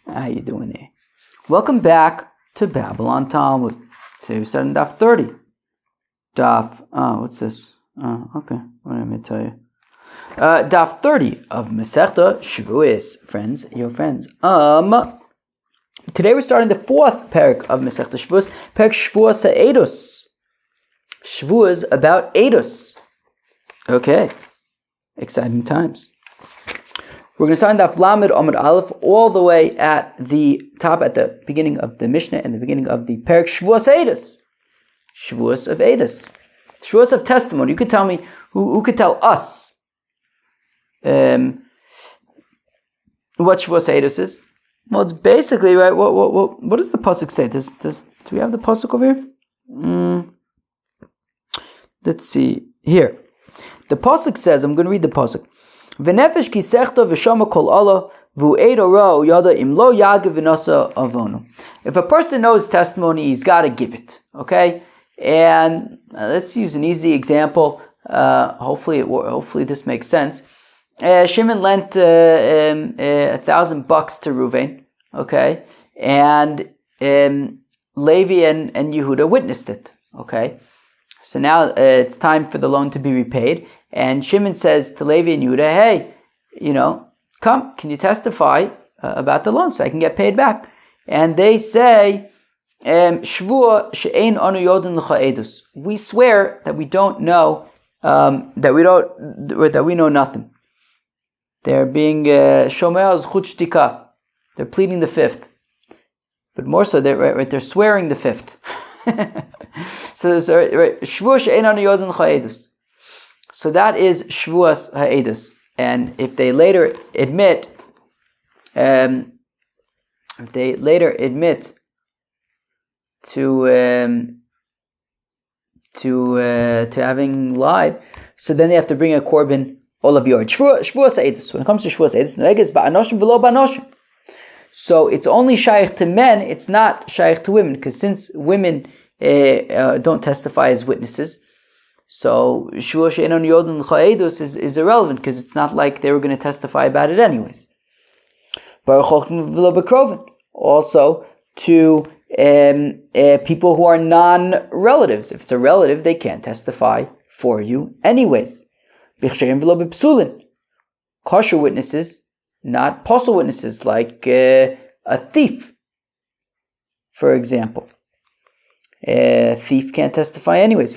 How you doing there? Welcome back to Babylon Talmud. Today we're starting Daf 30. What's this? Okay. What am I going to tell you? Daf 30 of Masechta Shevuos, friends, your friends. Today we're starting the fourth parak of Masechta Shevuos, parak Shevuos ha'edus. Shevuos about edus. Okay. Exciting times. We're going to start in Daf Lamed Amud Aleph all the way at the top, at the beginning of the Mishnah and the beginning of the parak Shevuos ha'edus. Shevuos of edus. Shevuos of testimony. You could tell me, who could tell us what Shevuos ha'edus is? Well, it's basically, right, what does the pasuk say? Do we have the pasuk over here? Let's see. Here. The pasuk says, I'm going to read the pasuk. V'nefesh kisechto v'shama kol Allah v'u'edo ra'o yada im lo yagiv v'nasa avonu. If a person knows testimony, he's got to give it. Okay? And let's use an easy example. Hopefully this makes sense. Shimon lent $1,000 to Reuven. Okay? And Levi and Yehuda witnessed it. Okay? So now it's time for the loan to be repaid. And Shimon says to Levi and Yehuda, hey, come, can you testify about the loan so I can get paid back? And they say, Shvuah she'ein anu yodin l'cha edus. We swear that we don't know, that we know nothing. They're being shomer zchut shtika. They're pleading the fifth. But more so, they're swearing the fifth. So there's Shvuah she'ein anu yodin l'cha edus. So that is Shevuos ha'edus. And if they later admit, to having lied, so then they have to bring a korban olav yard. Shevuos ha'edus. When it comes to Shevuos ha'edus, noeges ba'anoshim v'lo ba'anoshim. So it's only shaykh to men. It's not shaykh to women, because since women don't testify as witnesses. So Shevuah she'ein anu yodin l'cha edus is irrelevant, because it's not like they were going to testify about it anyways. Also to people who are non-relatives. If it's a relative, they can't testify for you anyways. Kosher witnesses, not posel witnesses, like a thief, for example. Thief can't testify anyways.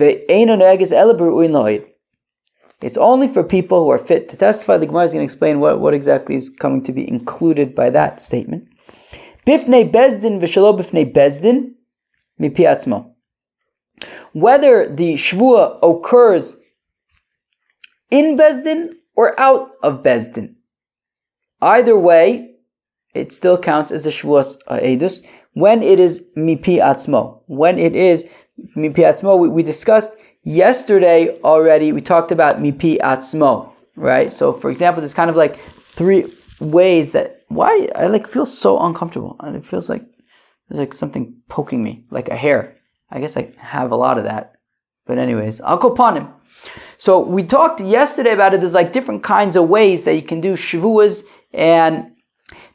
It's only for people who are fit to testify. The Gemara is going to explain what exactly is coming to be included by that statement. Bifnei bezdin v'shelo bifnei bezdin mipi atzmo. Whether the shvuah occurs in bezdin or out of bezdin, either way, it still counts as a Shevuos ha'edus. When it is mipi atzmo. When it is mipi atzmo, we discussed yesterday already, we talked about mipi atzmo, right? So, for example, there's kind of like three ways that, why I feel so uncomfortable. And it feels like there's like something poking me, like a hair. I guess I have a lot of that. But anyways, I'll go upon him. So, we talked yesterday about it. There's like different kinds of ways that you can do Shevuos, and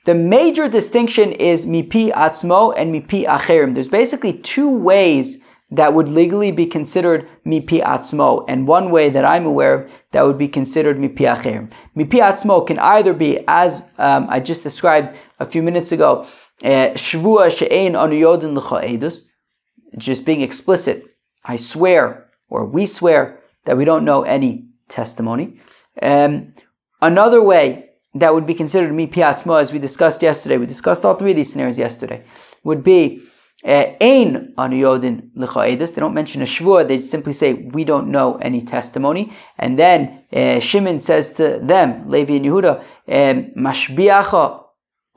the major distinction is mipi atzmo and mipi acherim. There's basically two ways that would legally be considered mipi atzmo, and one way that I'm aware of that would be considered mipi acherim. Mipi atzmo can either be, as I just described a few minutes ago, Shvuah she'ein anu yodin l'cha edus, just being explicit. I swear, or we swear, that we don't know any testimony. Another way that would be considered mipi atzmo, as we discussed yesterday, we discussed all three of these scenarios yesterday, would be ein anu yodin l'cha edus. They don't mention a shvuah, they simply say, we don't know any testimony. And then Shimon says to them, Levi and Yehuda, mashbiacha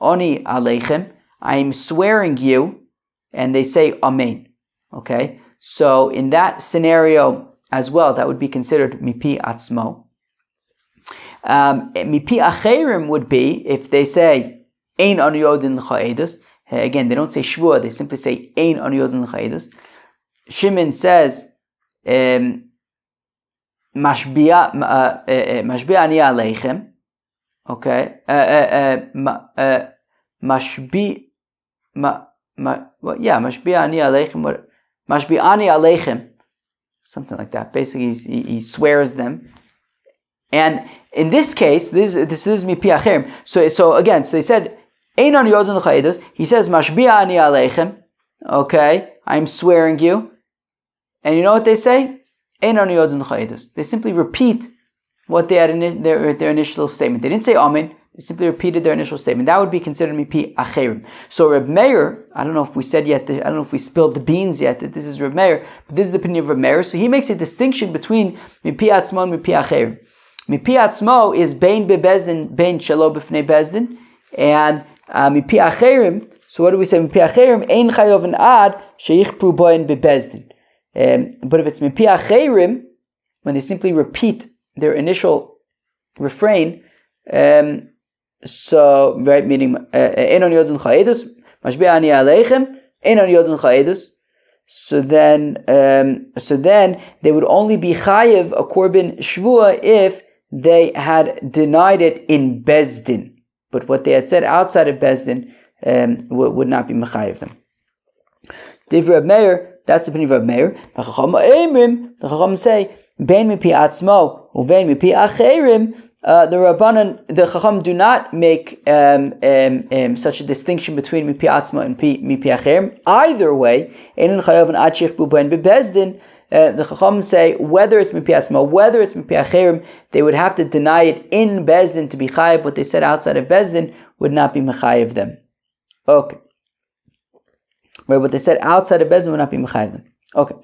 oni aleichem, I am swearing you, and they say amen. Okay, so in that scenario as well, that would be considered mipi atzmo. Mipi acherim would be if they say ein anu yodin l'cha edus. Again, they don't say shvuah; they simply say ein anu yodin l'cha edus. Shimon says mashbia ani aleichem. Okay, mashbi mashbi'ani aleichem, something like that. Basically, he swears them. And in this case, this is mipi acherim. So again, they said, Einon yodun l'chaedos. He says, mashbi'ani aleichem. Okay, I'm swearing you. And you know what they say? Einon yodun l'chaedos. They simply repeat what they had in their initial statement. They didn't say amen. They simply repeated their initial statement. That would be considered mipi acherim. So Reb Meir, I don't know if we said yet, I don't know if we spilled the beans yet that this is Reb Meir, but this is the opinion of Reb Meir. So he makes a distinction between mipi atzmo and mipi acherim. Mipi atzmo is bein bebezdin, bein shelo b'fnei bezdin, and mipi acherim. So what do we say? Mipi acherim ein chayov an ad sheichpru boin bebezdin. But if it's mipi acherim, when they simply repeat their initial refrain, so right, meaning einon yodun chaedus, mashbi ani aleichem, einon yodun chaedus. So then they would only be chayev a korban shvua if they had denied it in bezdin, but what they had said outside of bezdin would not be mechayev them. Divrei Reb Meir, that's the opinion of Reb Meir. The Chacham say bein mipi atzmo uvein mipi acherim. The Rabbanan, the Chacham do not make such a distinction between mipi atzmo and mipi acherim. Either way, einin chayav an ad sheichpru boin bebezdin. The Chacham say whether it's mipi atzmo, whether it's mipi acherim, they would have to deny it in bezdin to be chayav. What they said outside of bezdin would not be mechayev them. Okay. Right, what they said outside of bezdin would not be mechayev them. Okay.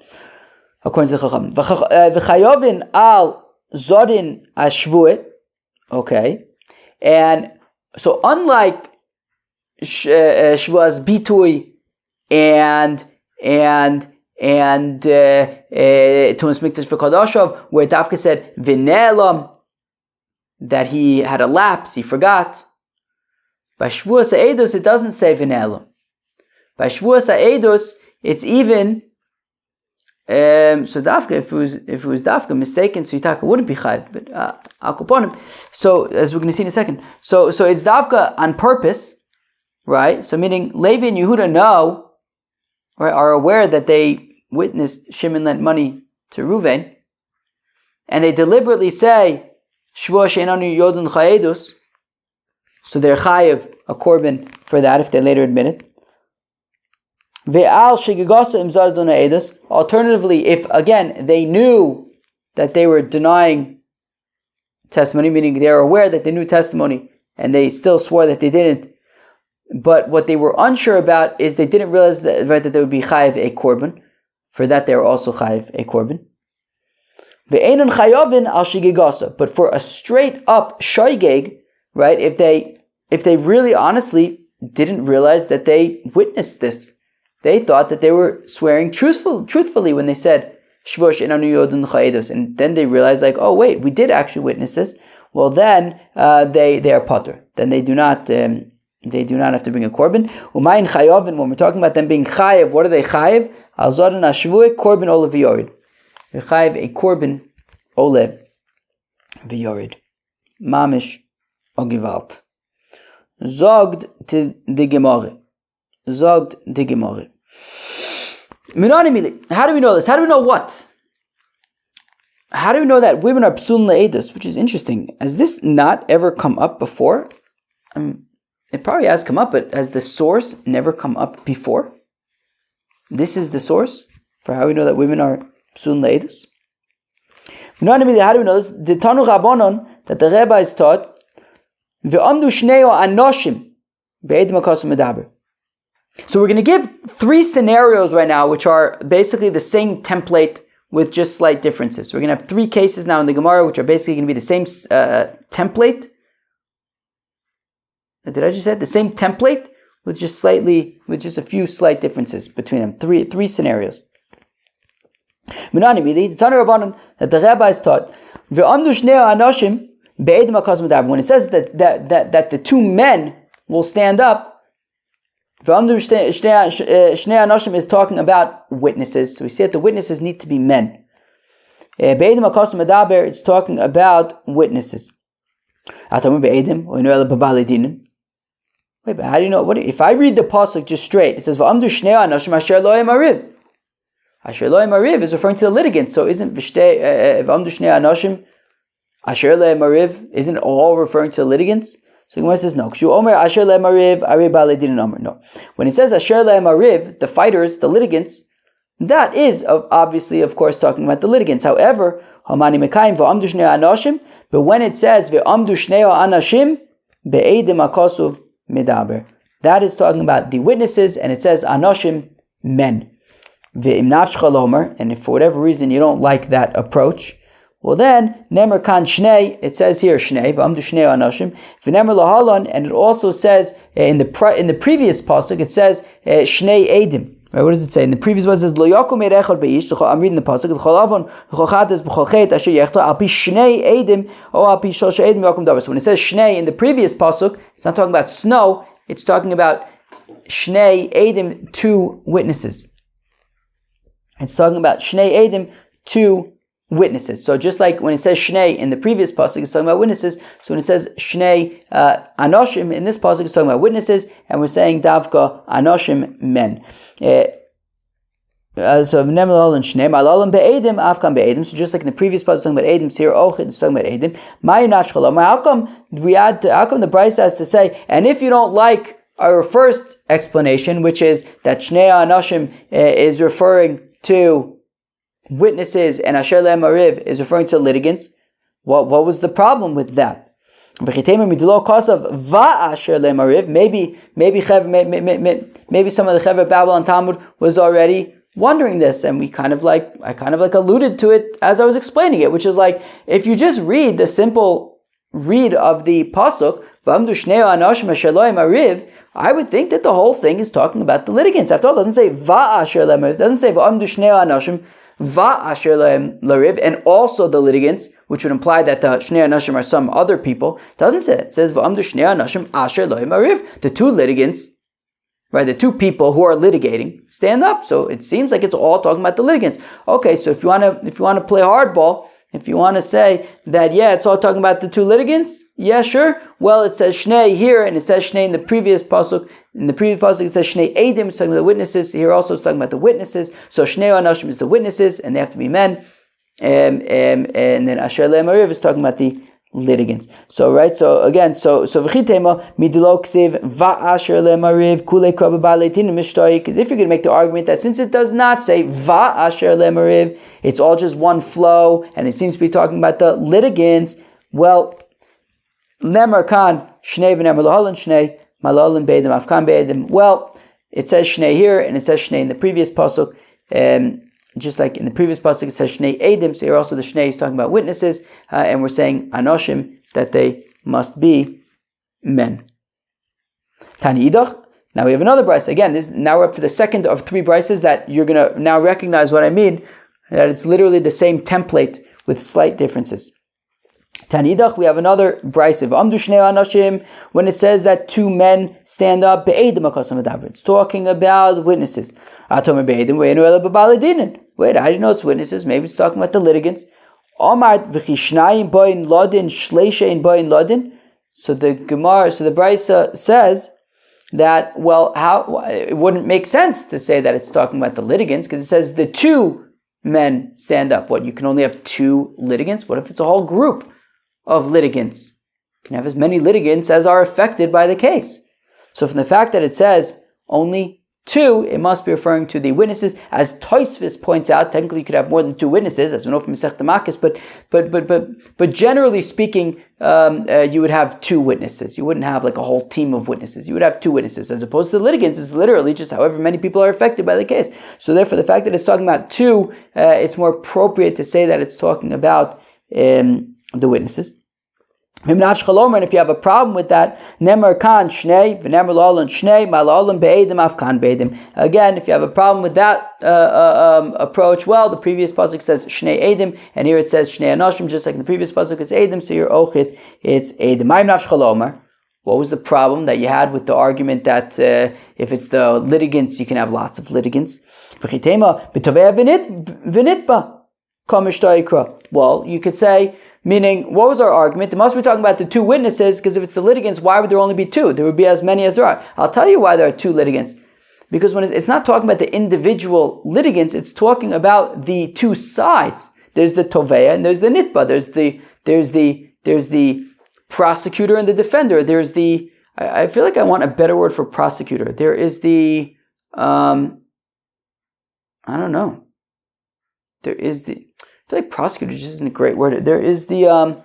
According to the Chacham, v'chayovin al zodin ashvuit. Okay, and so unlike Shevuos bitui and Tumas Mikdash v'Kadoshav, where Dafka said v'ne'elam, that he had a lapse, he forgot. By Shevuos ha'edus, it doesn't say v'ne'elam. By Shevuos ha'edus, it's even. So Dafka, if it was Dafka mistaken, so Yitaka wouldn't be chayv, but Al-Kuponim. So as we're going to see in a second, so it's Dafka on purpose, right? So meaning Levi and Yehuda know, right, are aware that they witnessed Shimon lent money to Reuven, and they deliberately say Shvuah she'enanu yodun chayedus, so they're chayiv a korban for that if they later admit it. Alternatively, if again they knew that they were denying testimony, meaning they were aware that they knew testimony and they still swore that they didn't, but what they were unsure about is they didn't realize that, right, that they would be chayiv a korban. For that they were also chayiv a korban. But for a straight up shoygeg, right, if they really honestly didn't realize that they witnessed this, they thought that they were swearing truthfully when they said Shevuos she'enanu yodun chaedus, and then they realized, like, oh wait, we did actually witness this. Well, then they are patur. Then they do not have to bring a korban. Umayin chayovin, when we're talking about them being chayev, what are they chayev? Al zodan ashvuah korban ole v'yorid. They're chayev a korban ole v'yorid. Mamish ogivalt. Zogt to the Gemara. Zogt the Gemara. How do we know this? How do we know what? How do we know that women are psul le'edus? Which is interesting. Has this not ever come up before? It probably has come up, but has the source never come up before? This is the source for how we know that women are psul le'edus. How do we know this? The Tanu Rabbanon, that the rabbis taught, ve'amdu shneo anoshim be'ed makasu medaber. So we're going to give 3 scenarios right now, which are basically the same template with just slight differences. So we're going to have 3 cases now in the Gemara, which are basically going to be the same template. Did I just say the same template with just a few slight differences between them? 3 scenarios. The Tanu Rabbanan that the rabbis taught, when it says that the 2 men will stand up, Shnei Anoshim is talking about witnesses. So we see that the witnesses need to be men. It's talking about witnesses. Wait, but how do you know? If I read the pasuk just straight, it says "V'amdu shnei anashim asher lo mariv." Asher lo mariv is referring to the litigants. So isn't v'amdu shnei anashim asher lo mariv? Isn't all referring to the litigants? So Gemara says no. Asher lo mariv ari ba'alei din omer. No. When it says asher lo mariv, the fighters, the litigants, that is obviously, of course, talking about the litigants. However, hamani mekayim v'amdu shnei anashim. But when it says v'amdu shnei anashim be'edim akasuv medaber, that is talking about the witnesses, and it says anoshim, men. Ve'im nafshcha lomer, and if for whatever reason you don't like that approach, well then nemer kan shnei, it says here shnei v'amdu shnei anoshim v'nemer lahalon, and it also says in the previous pasuk it says shnei edim. Right, what does it say? In the previous one it says lo yakum erechad beish. I'm reading the pasuk. L'cholavon l'chochates b'cholchet asher yechta al pi shnei edim or al pi shosha edim yakum davar. So when it says shnei in the previous pasuk, it's not talking about snow. It's talking about shnei edim, 2 witnesses. It's talking about shnei edim, 2 witnesses. So just like when it says shnei in the previous pasuk, it's talking about witnesses. So when it says shnei anoshim in this pasuk, it's talking about witnesses, and we're saying davka anoshim, men. So v'nemer and shnei malalim be'edim afkan be'edim. So just like in the previous pasuk, it's talking about edim. So here ochid is talking about edim. Ma'yu nafshchalom. How come the Bryce has to say? And if you don't like our first explanation, which is that shnei anoshim is referring to witnesses and asher le mariv is referring to litigants, what was the problem with that? Maybe some of the Chevra Babylon Talmud was already wondering this, and I kind of like alluded to it as I was explaining it, which is like, if you just read the simple read of the pasuk, I would think that the whole thing is talking about the litigants. After all, it doesn't say va'asher le mariv, it doesn't say v'amdu shnei anoshim va'asher lariv, and also the litigants, which would imply that the shnei anashim are some other people. It doesn't say that. It says v'amdu shnei anashim asher lariv. The 2 litigants, right? The 2 people who are litigating stand up. So it seems like it's all talking about the litigants. Okay, so if you want to play hardball, if you want to say that it's all talking about the 2 litigants, sure. Well, it says shnei here, and it says shnei in the previous pasuk. In the previous pasuk, it says shnei edim, it's talking about the witnesses. Here also, it's talking about the witnesses. So shnei anashim is the witnesses, and they have to be men. And then asher le mariv is talking about the litigants. So again, v'chitema midilo ksiv va'asher le mariv kulei kraba ba'leitin mishtoi. Because if you're going to make the argument that since it does not say va'asher le mariv, it's all just one flow, and it seems to be talking about the litigants. Well, nemer kan shnei v'nemer lahalan shnei malalim be'edim afkan be'edim. Well, it says shnei here, and it says shnei in the previous pasuk. Just like in the previous pasuk, it says shnei edim. So here also the shnei is talking about witnesses, and we're saying anoshim, that they must be men. Tani idach. Now we have another brisa. Again, now we're up to the second of 3 brises that you're going to now recognize what I mean. That it's literally the same template with slight differences. Tanidach, we have another brisa of Amdu Shnei Anashim, when it says that 2 men stand up, it's talking about witnesses. Wait, I didn't know it's witnesses, maybe it's talking about the litigants. So the Gemara, so the brisa says that, how it wouldn't make sense to say that it's talking about the litigants, because it says the 2 men stand up. What, you can only have 2 litigants? What if it's a whole group of litigants? You can have as many litigants as are affected by the case. So from the fact that it says only 2, it must be referring to the witnesses. As Tosfos points out, technically you could have more than 2 witnesses, as we know from Masechta Makos, but generally speaking, you would have 2 witnesses. You wouldn't have like a whole team of witnesses. You would have 2 witnesses, as opposed to the litigants. It's literally just however many people are affected by the case. So therefore, the fact that it's talking about 2, it's more appropriate to say that it's talking about the witnesses. And if you have a problem with that, nemer kan shnei v'nemer la'olam shnei mala'olam be'edim afkan be'edim. Again, if you have a problem with that approach, well, the previous pasuk says shnei edim, and here it says shnei anoshim, just like in the previous pasuk it's edim, so your ochit, it's edim. What was the problem that you had with the argument that if it's the litigants, you can have lots of litigants? Well, you could say Meaning, what was our argument? They must be talking about the two witnesses, because if it's the litigants, why would there only be two? There would be as many as there are. I'll tell you why there are two litigants. Because when it's not talking about the individual litigants, it's talking about the two sides. There's the Toveya and there's the Nitba. There's the prosecutor and the defender. There's the, I feel like I want a better word for prosecutor. There is the, I don't know. There is the, I feel like prosecutor just isn't a great word. There is the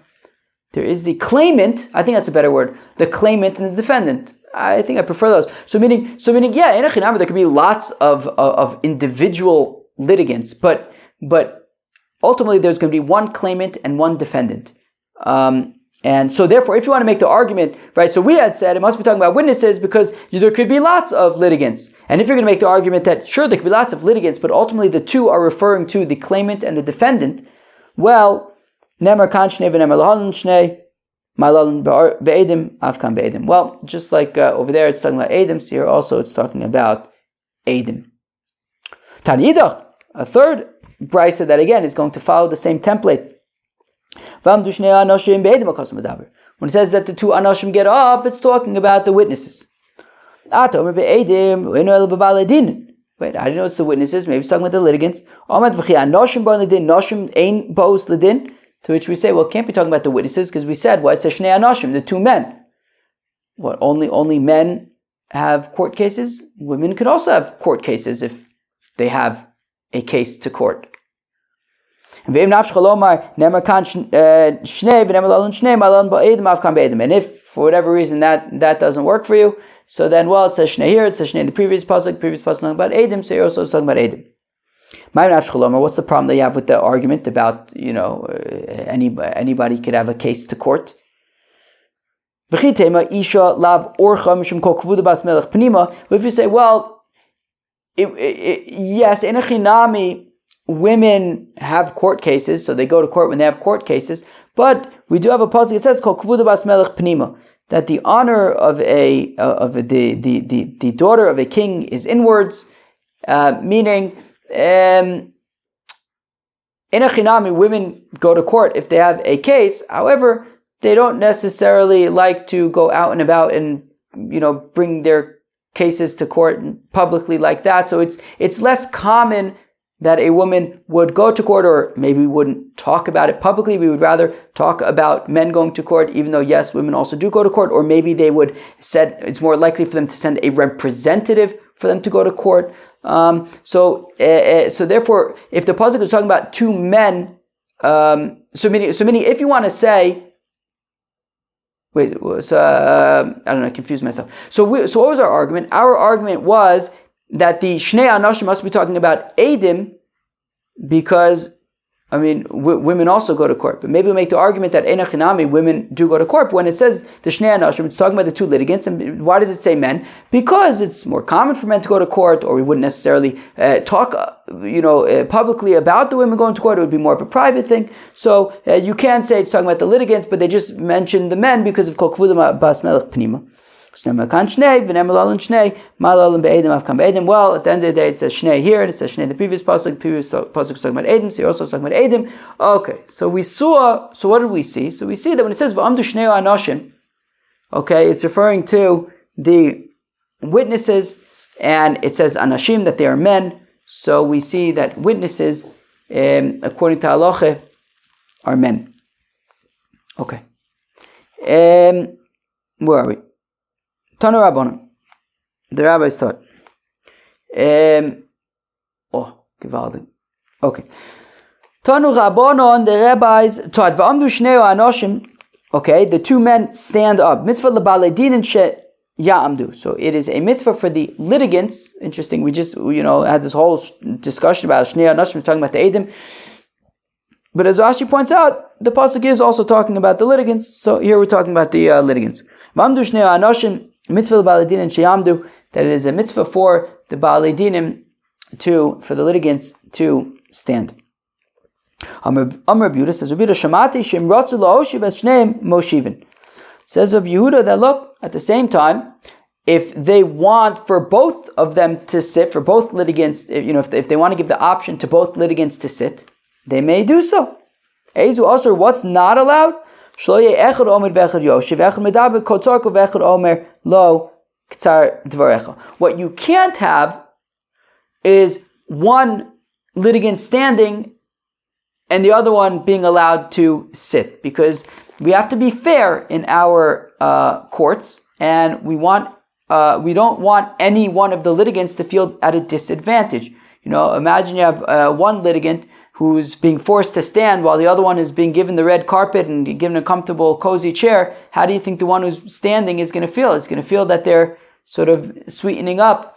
claimant. I think that's a better word. The claimant and the defendant. I think I prefer those. So meaning, yeah, in a chinam there could be lots of individual litigants, but ultimately there's going to be one claimant and one defendant. And so therefore, if you want to make the argument, right, so we had said it must be talking about witnesses because there could be lots of litigants. And if you're going to make the argument that, sure, there could be lots of litigants, but ultimately the two are referring to the claimant and the defendant, well, Nemer kan shnei v'nemer lahalon shnei, ma'lalon be'edim, afkan be'edim. Well, just like over there it's talking about edim, so here also it's talking about edim. Tanidach, a third brisa that again is going to follow the same template. When it says that the two anoshim get up, it's talking about the witnesses. Wait, I didn't know it's the witnesses. Maybe it's talking about the litigants. To which we say, well, it can't be talking about the witnesses because we said, well, it says shnei anoshim, the two men. What, only men have court cases? Women could also have court cases if they have a case to court. And if for whatever reason that doesn't work for you, so then, well, it says shnei here, it says shnei in the previous pasuk talking about edim, so you're also talking about edim. What's the problem that you have with the argument about, anybody could have a case to court? If you say, well, yes, in a chinami, women have court cases, so they go to court when they have court cases, but we do have a pasuk, it says called kvuda bas melech pnima, that the honor of the daughter of a king is inwards, meaning in a chinami, women go to court if they have a case. However, they don't necessarily like to go out and about and bring their cases to court publicly like that. So it's less common that a woman would go to court, or maybe we wouldn't talk about it publicly. We would rather talk about men going to court, even though yes, women also do go to court, or maybe they would said it's more likely for them to send a representative for them to go to court. So therefore, if the pasuk is talking about two men, so meaning if you want to say, I don't know, I confused myself. So what was our argument? Our argument was that the shnei anoshim must be talking about edim, because women also go to court. But maybe we make the argument that ein chinami, women do go to court. But when it says the shnei anoshim, it's talking about the two litigants. And why does it say men? Because it's more common for men to go to court, or we wouldn't necessarily talk, publicly about the women going to court. It would be more of a private thing. So you can say it's talking about the litigants, but they just mentioned the men because of kol kvuda bas melech pnima. Well, at the end of the day, it says shnei here, and it says shnei in the previous pasuk. The previous pasuk is talking about edim, so you're also talking about edim. Okay, so what did we see? So we see that when it says v'amdu shnei anoshim, okay, it's referring to the witnesses, and it says anashim, that they are men. So we see that witnesses, according to halacha, are men. Okay. Where are we? Tanu Rabbanon. The rabbis taught. Gewaldig. Okay. Tanu Rabbanon, the rabbis taught. V'amdu shnei anoshim. Okay, the two men stand up. Mitzvah lebalei dinin she ya'amdu. So it is a mitzvah for the litigants. Interesting. We just had this whole discussion about shnei anoshim. We're talking about the edim. But as Rashi points out, the pasuk is also talking about the litigants. So here we're talking about the litigants. V'amdu shnei anoshim. Mitzvah Baalei Dinim sheyamdu, that it is a mitzvah for the Baalei Dinim for the litigants to stand. Amar Yehuda says, Rabbi Yehuda Shamati Shem Ratzu La'oshiv Es Shneim Moshivin. Says Rabbi Yehuda that look, at the same time, if they want for both of them to sit, for both litigants, if they want to give the option to both litigants to sit, they may do so. Ezu Asur, what's not allowed? Shlo echad omer v'echad yoshev, echad medaber kotzarko v'echad omer lo k'tzar dvarecha. What you can't have is one litigant standing and the other one being allowed to sit, because we have to be fair in our courts, and we don't want any one of the litigants to feel at a disadvantage. Imagine you have one litigant who's being forced to stand while the other one is being given the red carpet and given a comfortable, cozy chair. How do you think the one who's standing is going to feel? It's going to feel that they're sort of sweetening up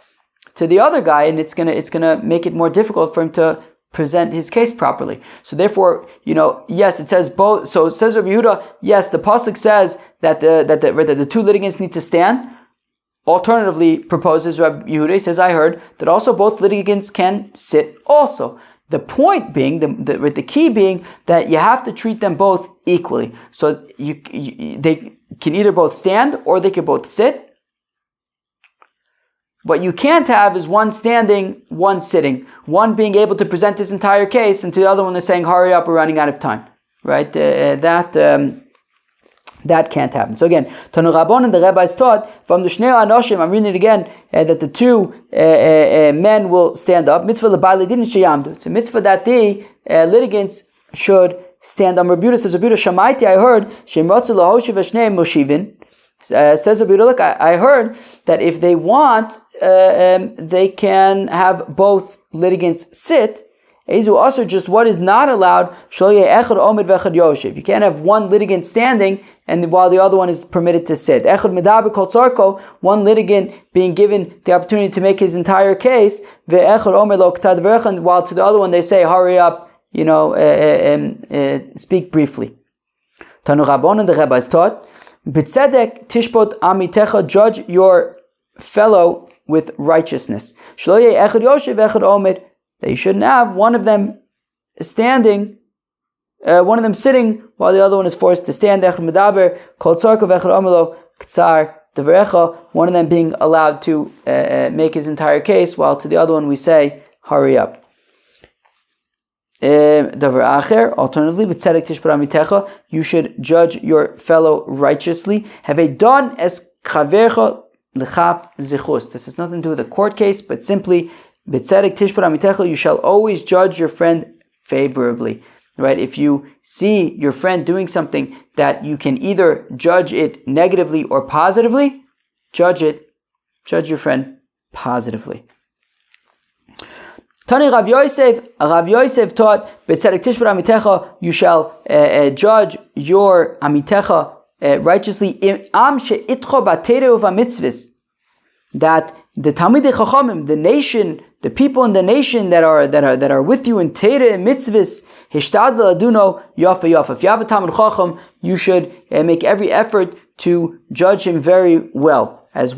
to the other guy, and it's gonna make it more difficult for him to present his case properly. So therefore, yes, it says both. So it says Rabbi Yehuda, yes, the pasuk says that the two litigants need to stand. Alternatively, proposes Rabbi Yehuda, he says, I heard that also both litigants can sit also. The point being, the key being that you have to treat them both equally. So they can either both stand or they can both sit. What you can't have is one standing, one sitting, one being able to present his entire case, and to the other one is saying, hurry up, we're running out of time. Right? That can't happen. So again, Tanu Rabbanan, the rabbis taught from the Shnei Anoshim, I'm reading it again, that the two men will stand up. Mitzvah l'ba'alei din sheyamdu. It's a mitzvah that the litigants should stand up. Rabbi Yehuda says, Rabbi Yehuda, Shamaiti, I heard, Shem ratzu lahoshiv v'shneim moshivin. Says Rabbi Yehuda, look, I heard that if they want, they can have both litigants sit. Ezu also, just what is not allowed, echad omid v'echad yoshev. You can't have one litigant standing and while the other one is permitted to sit. Echad medaber kol tzarko, one litigant being given the opportunity to make his entire case, ve'echad omid lo k'tzad v'echad, while to the other one they say, hurry up, speak briefly. Tanu Rabbanan, the rabbis taught, b'tzedek tishpot amitecha, judge your fellow with righteousness. Shlo yeh echad yoshev echad omid, that you shouldn't have one of them standing, one of them sitting, while the other one is forced to stand. One of them being allowed to make his entire case, while to the other one we say, hurry up. Alternatively, you should judge your fellow righteously. Have a done as chavercha l'chap zichus. This has nothing to do with a court case, but simply you shall always judge your friend favorably. Right? If you see your friend doing something that you can either judge it negatively or positively, judge your friend positively. Tani Rav Yosef taught, you shall judge your amitecha righteously. That the Talmidei Chachamim, the nation, the people in the nation that are with you in Teireh and mitzvahs, hishtadel aduno yafa yafa. If you have a Talmid Chacham, you should make every effort to judge him very well as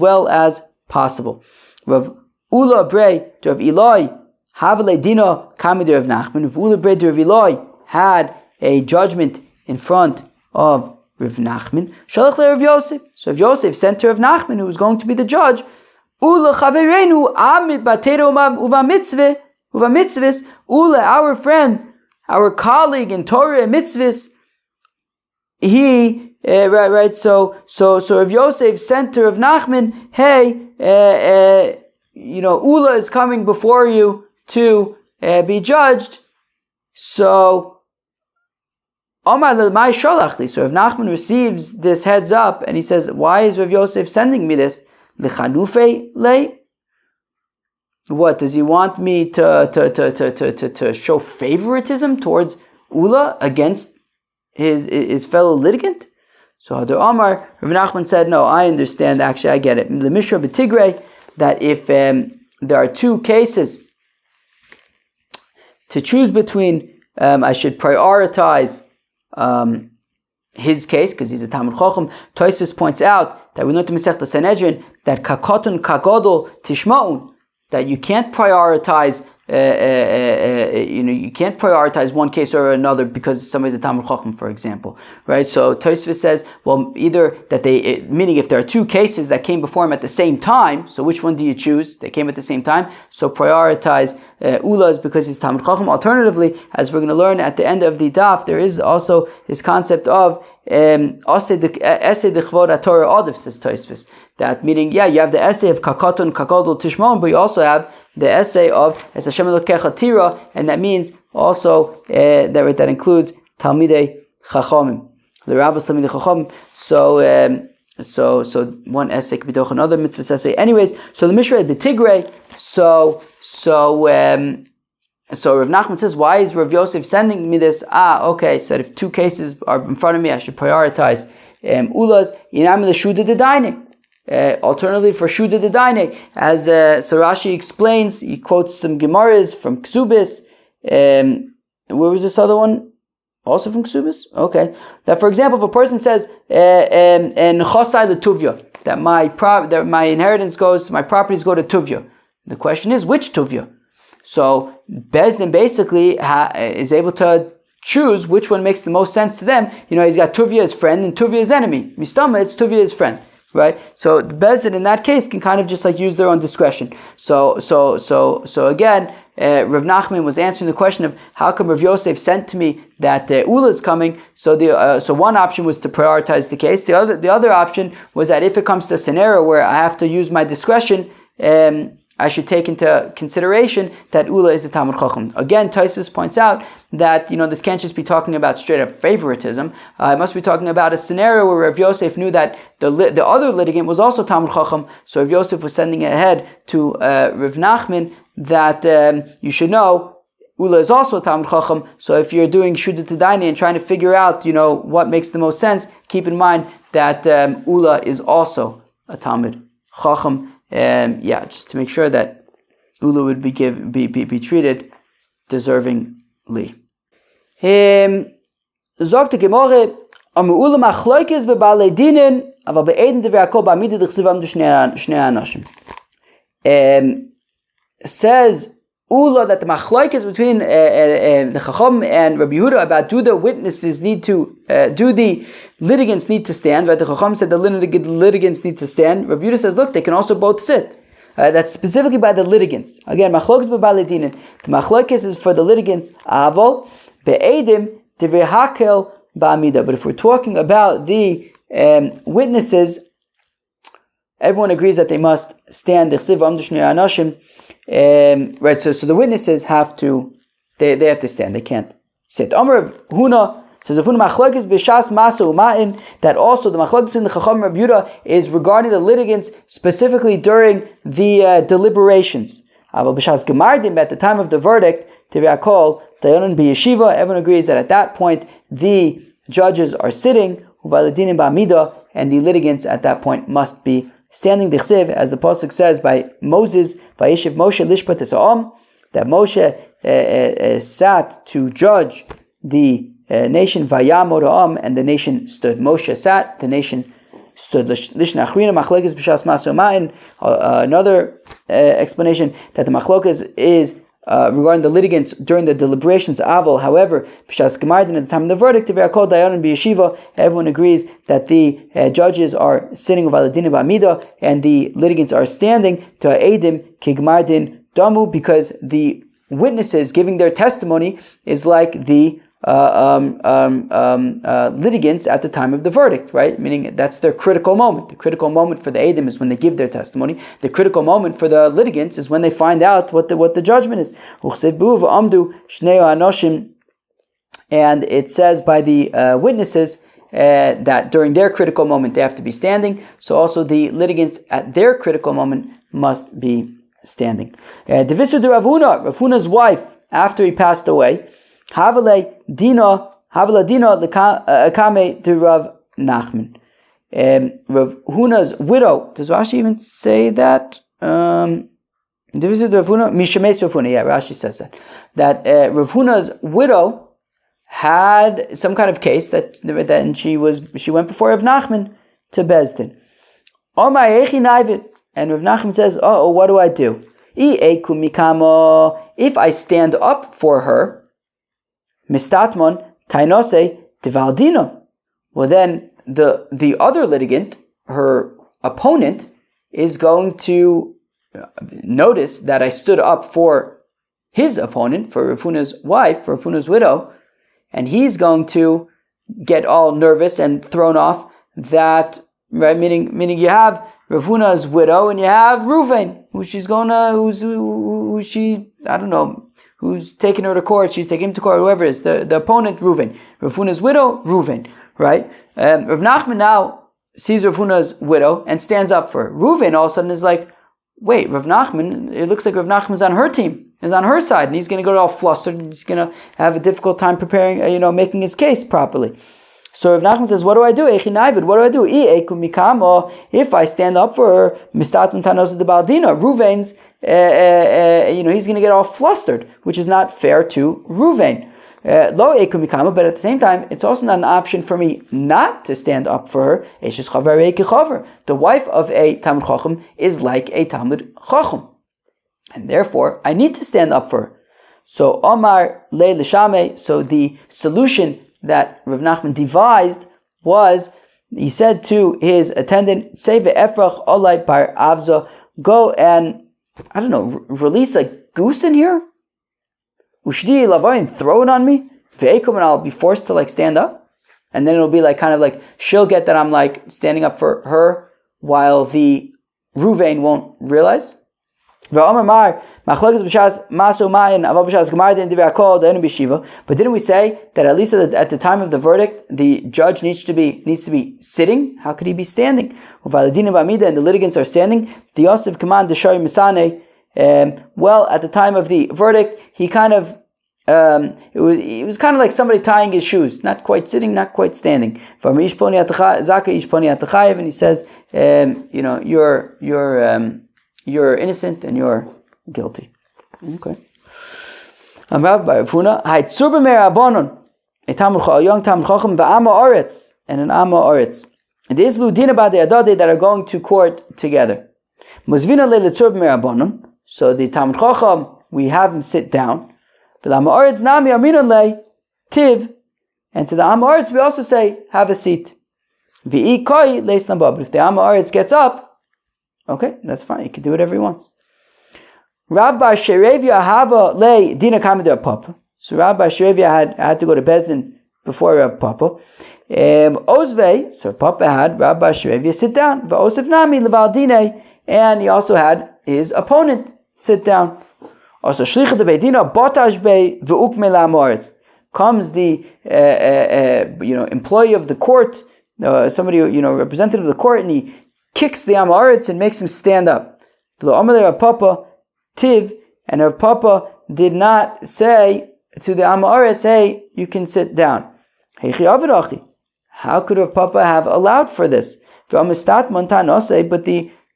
possible. Rav Ula Brei to Rav Eloi Havale Dina Kamid Rav Nachman. Rav Ula Brei to Rav Eloi had a judgment in front of Rav Nachman. Shalach le Rav Yosef. So Rav Yosef sent to Rav Nachman, who was going to be the judge. Ula chavereinu amid batero uva mitzvahs. Ula, our friend, our colleague in Torah and mitzvahs. He right. So Rav Yosef sent to Rav Nachman, hey, Ula is coming before you to be judged. So Omar l'mai sholachli. So Rav Nachman receives this heads up, and he says, why is Rav Yosef sending me this? L'chanufe lei? What, does he want me to show favoritism towards Ula against his fellow litigant? So Hadar Omar, Rav Nachman said, no, I understand, actually I get it. The Mishra b'Tigrei, that if there are two cases to choose between, I should prioritize his case, because he's a Talmid Chacham. Tosfos points out that we learned in Masechta Sanhedrin that kakotun kagodol tishmaun, that you can't prioritize you can't prioritize one case or another because somebody's a Talmid Chacham, for example, right? So Tosfos says, well, either that meaning if there are two cases that came before him at the same time, so which one do you choose? They came at the same time, so prioritize Ulas because he's Talmid Chacham. Alternatively, as we're going to learn at the end of the daf, there is also this concept of Essay Dechvod Torah Odif, says Tosfos. That meaning, you have the essay of Kakaton, Kakadol, Tishmon, but you also have the essay of Es Hashem Elokecha Tira, and that means also that includes Talmidei Chachamim, the rabbis Talmidei Chachamim. So one essay could be doch another mitzvah essay. Anyways, so the Mishrei B'Tigrei. So Rav Nachman says, why is Rav Yosef sending me this? Okay, so if two cases are in front of me, I should prioritize Ulas. Inam l'shuda d'daine. Alternatively, for Shuda Dedaine, as Sarashi explains, he quotes some Gemaras from Ksubis. Where was this other one? Also from Ksubis? Okay. That, for example, if a person says, and Chosai l'Tuvya, that my inheritance goes, my properties go to Tuvya. The question is, which Tuvya? So, Bezdin basically is able to choose which one makes the most sense to them. He's got Tuvya as friend and Tuvya as enemy. Mistama, it's Tuvya as friend. Right, so the Bezdin in that case can kind of just like use their own discretion. So again, Rav Nachman was answering the question of how come Rav Yosef sent to me that Ula is coming. So one option was to prioritize the case. The other option was that if it comes to a scenario where I have to use my discretion, I should take into consideration that Ula is a Talmid Chacham. Again, Tosfos points out that this can't just be talking about straight up favoritism. It must be talking about a scenario where Rav Yosef knew that the other litigant was also Talmid Chacham. So Rav Yosef was sending ahead to Rav Nachman that you should know Ula is also a Talmid Chacham. So if you're doing Shuda T'daini and trying to figure out what makes the most sense, keep in mind that Ula is also a Talmid Chacham. Just to make sure that Ula would be treated deservingly. Sagt die Gemara, am Ula machloikes be balei dinen, aber bei Eden de Yaakov ba'amida d'chsivam de shnei anashim. Says Ula that the machloikes between the Chacham and Rabbi Yehuda about do the litigants need to stand, right? The Chacham said the litigants need to stand. Rabbi Yehuda says, look, they can also both sit. That's specifically by the litigants. Again, machlokes b'balei dinin. The machlokes is for the litigants. Avol be'edim tivrehakel ba'amida. But if we're talking about the witnesses, everyone agrees that they must stand. Right. So the witnesses have to. They have to stand. They can't sit. Amar Huna says if machlokes b'shas masa u'ma'in, that also the machlokes in the Chacham Rabbi Yehuda is regarding the litigants specifically during the deliberations. But b'shas gemardim, at the time of the verdict, tivakol dayanon b'yeshiva. Everyone agrees that at that point the judges are sitting, u'valadinim ba'amida, and the litigants at that point must be standing. Dichsiv, as the pasuk says by Moses, vayeshiv Moshe lishpat esa'am, that Moshe sat to judge the nation, vayamod ha'am, and the nation stood. Moshe sat, the nation stood. Lishna achrina machlokes b'shas masa u'ma'in. Another explanation that the machlokes is regarding the litigants during the deliberations. Avol, however, b'shas gemardin, at the time of the verdict, tivakol dayanon b'yeshiva, everyone agrees that the judges are sitting with aladin ba'amida and the litigants are standing to ha'edim kigmardin damu, because the witnesses giving their testimony is like the litigants at the time of the verdict, right? Meaning that's their critical moment. The critical moment for the Eidim is when they give their testimony. The critical moment for the litigants is when they find out what the judgment is. And it says by the witnesses that during their critical moment they have to be standing. So also the litigants at their critical moment must be standing. Devisur de Rav-Huna's wife, after he passed away, Havale Dina Lekame to Rav Nachman. Rav Huna's widow. Does Rashi even say that? Rashi says that Rav Huna's widow had some kind of case that she went before Rav Nachman to Bezdin. And Rav Nachman says, what do I do? If I stand up for her, mistatmon tainose divaldino. Well, then the other litigant, her opponent, is going to notice that I stood up for his opponent, for Rav Huna's wife, for Rav Huna's widow, and he's going to get all nervous and thrown off. That, right? Meaning you have Rav Huna's widow and you have Reuven, who's taking her to court. She's taking him to court. Whoever it is, the opponent, Reuven. Rav Huna's widow, Reuven, right? Rav Nachman now sees Rav Huna's widow and stands up for her. Reuven all of a sudden is like, wait, Rav Nachman, it looks like Rav Nachman's on her team, is on her side, and he's going to go all flustered, and he's going to have a difficult time preparing, making his case properly. So Rav Nachman says, what do I do? What do I do? If I stand up for her, Reuven's, he's going to get all flustered, which is not fair to Reuven. But at the same time, it's also not an option for me not to stand up for her. The wife of a Talmud Chacham is like a Talmud Chacham, and therefore I need to stand up for her. So Omar Le Lishame. So the solution that Rav Nachman devised was, he said to his attendant, Seve Efrach Olai Bar Avza, go and, release a goose in here? Ushdi Lavoy, and throw it on me? Ve'ekum, and I'll be forced to stand up? And then it'll be she'll get that I'm standing up for her, while the Ruvain won't realize. But didn't we say that at least at the time of the verdict, the judge needs to be sitting? How could he be standing? And the litigants are standing. Well, at the time of the verdict, he kind of it was kind of like somebody tying his shoes, not quite sitting, not quite standing. And he says, you're innocent and you're guilty. Okay. A young Talmud Chacham and an Amma Oretz. And there is Ludina Ba'de that are going to court together. So the Talmud Chacham, we have him sit down. But the Amma Oretz Nami Aminon Le Tiv. And to the Amma Oretz we also say, have a seat. But if the Amma Oretz gets up, okay, that's fine. He can do whatever he wants. Rabbi Sherevia Hava Le Dina Kamida Papa. So Rabbi Sherevia had to go to Bezdin before Rabbi Papa. Ozve, so Papa had Rabbi Sherevia sit down. V'osef Nami Leval Dine, and he also had his opponent sit down. Also Shlicha de Beidina Botash Be V'ukme La'amoritz. Comes the employee of the court, somebody representative of the court, and he kicks the Amoritz and makes him stand up. Rav Papa Tiv, and Rav Papa did not say to the Amoritz, hey, you can sit down. How could Rav Papa have allowed for this? But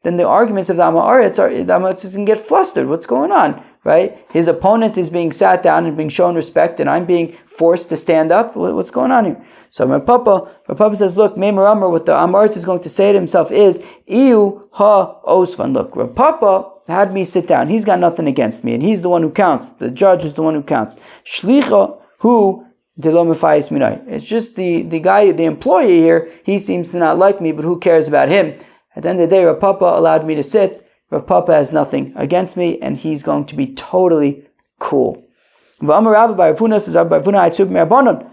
then the arguments of the Amoritz can get flustered. What's going on? Right? His opponent is being sat down and being shown respect, and I'm being forced to stand up. What's going on here? So Rav Papa says, look, Meimer Amar, what the Amoritz is going to say to himself is, Iu ha osvan. Look, Rav Papa had me sit down. He's got nothing against me, and he's the one who counts. The judge is the one who counts. Shlicha hu delo mefayis minai. It's just the guy, the employee here, he seems to not like me, but who cares about him? At the end of the day, Rav Papa allowed me to sit. Rav Papa has nothing against me, and he's going to be totally cool. V'amar Rabbi Bar Huna says, Rabbi Bar Huna ha'tzub me'abonon.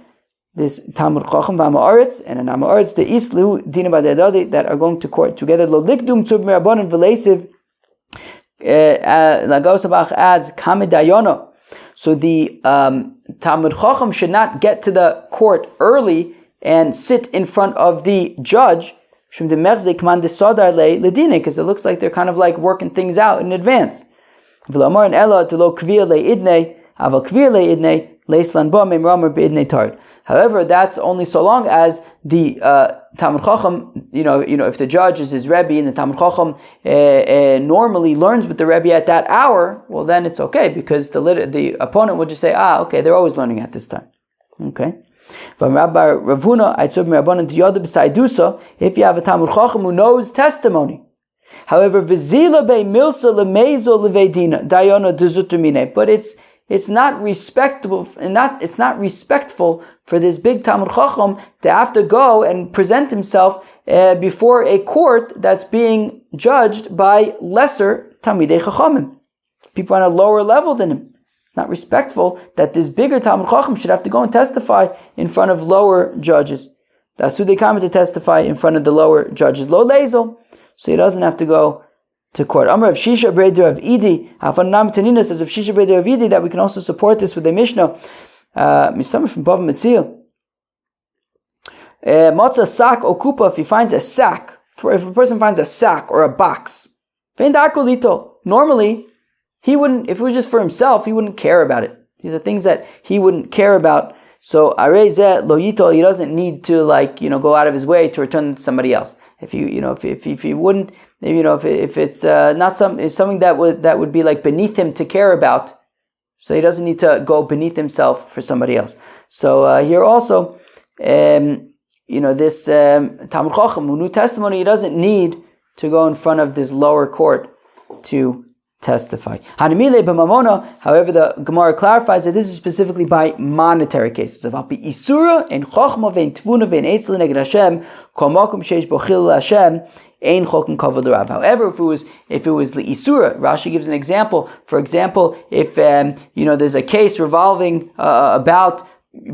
This Talmud Chacham v'Amma Oretz and an Amma Oretz, the Islu Dina Ba'de that are going to court together. Lo likdum tzub me'abonon v'leisiv. Lagosabach adds Kamidayono. So the Talmud Chacham should not get to the court early and sit in front of the judge, because it looks like they're kind of like working things out in advance. However, that's only so long as the Talmud Chacham, if the judge is his Rebbe and the Talmud Chacham normally learns with the Rebbe at that hour, well then it's okay, because the opponent will just say, okay, they're always learning at this time. Okay. If you have a Talmud Chacham who knows testimony, However, v'zila be milsa lemezo levedina dayana dezutumine. But it's not respectable, and it's not respectful for this big Talmud Chacham to have to go and present himself before a court that's being judged by lesser Talmidei Chachamim, people on a lower level than him. It's not respectful that this bigger Talmud Chacham should have to go and testify in front of lower judges. The Asudei Kama to testify in front of the lower judges. Lo lezel, so he doesn't have to go to court. Amar of Shisha Breder of Idi, Hafanam Tanina says of Shisha Breder of Idi that we can also support this with a Mishnah. Mishnah from Bava Metzia. Matzah sak okupa, if he finds a sack, if a person finds a sack or a box, normally he wouldn't, if it was just for himself, he wouldn't care about it. These are things that he wouldn't care about. So arezeh lo yitol, he doesn't need to go out of his way to return it to somebody else. If he wouldn't, if it's not something that would be like beneath him to care about, so he doesn't need to go beneath himself for somebody else. So here also, this Talmud Chacham who knew testimony, he doesn't need to go in front of this lower court to testify. However, the Gemara clarifies that this is specifically by monetary cases. However, if it was Isura, Rashi gives an example. For example, if there's a case revolving about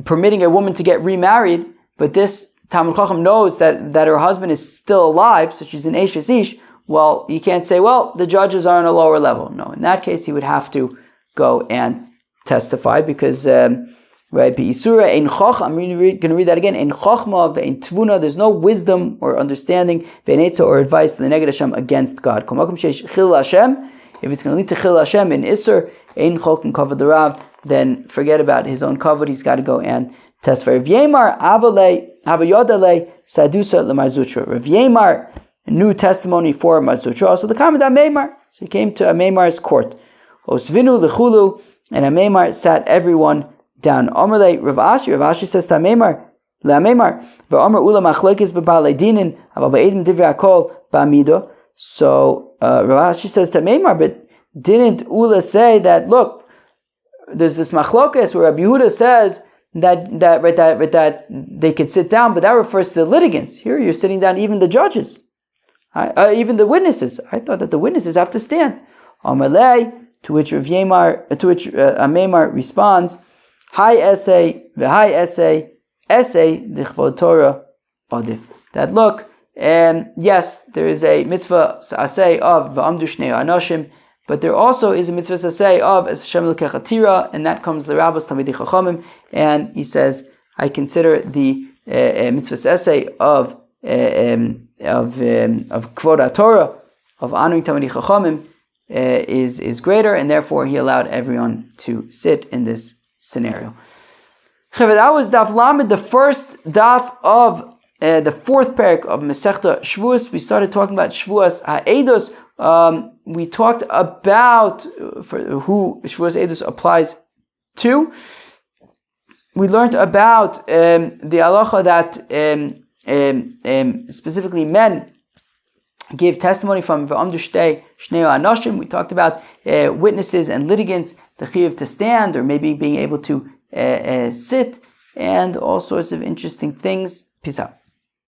permitting a woman to get remarried, but this Talmud Chacham knows that her husband is still alive, so she's an Eshes Ish. Well, you can't say, the judges are on a lower level. No, in that case, he would have to go and testify because, right, Isura ein chachma, I'm going to read that again, ein chachma ve'ein tvuna, there's no wisdom or understanding, ve'ein etza or advice to the neged Hashem against God. Kol makom sheish chil Hashem, if it's going to lead to chil Hashem in Isser, ein chokum kavod l'rav, then forget about his own kavod, he's got to go and testify. Rav Yemar avalei, havayodalei, sadusa l'marzutra. Rav Yemar, new testimony for Marzutra. So the comment on Meimar. So he came to Meimar's court. Osvinu lechulu, and Meimar sat everyone down. Omerle Rav Ashi says to Meimar, LaMeimar, v'Omer ula machlekes b'balei dinin, aber ba'edim divrei hakol ba'amido. So Rav Ashi says to Meimar, but didn't Ula say that? Look, there's this machlokes where Rabbi Yehuda says that they could sit down, but that refers to the litigants. Here you're sitting down, even the judges. Even the witnesses. I thought that the witnesses have to stand. Amalei, to which Meimar responds, Hi essay, d'chvod Torah odif. That look, yes, there is a mitzvah saseh of v'amdu shnei anoshim, but there also is a mitzvah saseh of es Hashem l'kech atira, and that comes l'rabos tamidei chachamim, and he says, I consider the mitzvah saseh of Kvod Torah, of honoring Talmidei Chachamim, is greater, and therefore he allowed everyone to sit in this scenario. That was Daf Lamed, the first Daf of the fourth parak of Masechta Shevuos. We started talking about Shevuos HaEdos. We talked about who Shevuos HaEdos applies to. We learned about the halacha that specifically men gave testimony from V'amdu Shnei Anoshim. We talked about witnesses and litigants, the chiyuv to stand, or maybe being able to sit, and all sorts of interesting things. Peace out.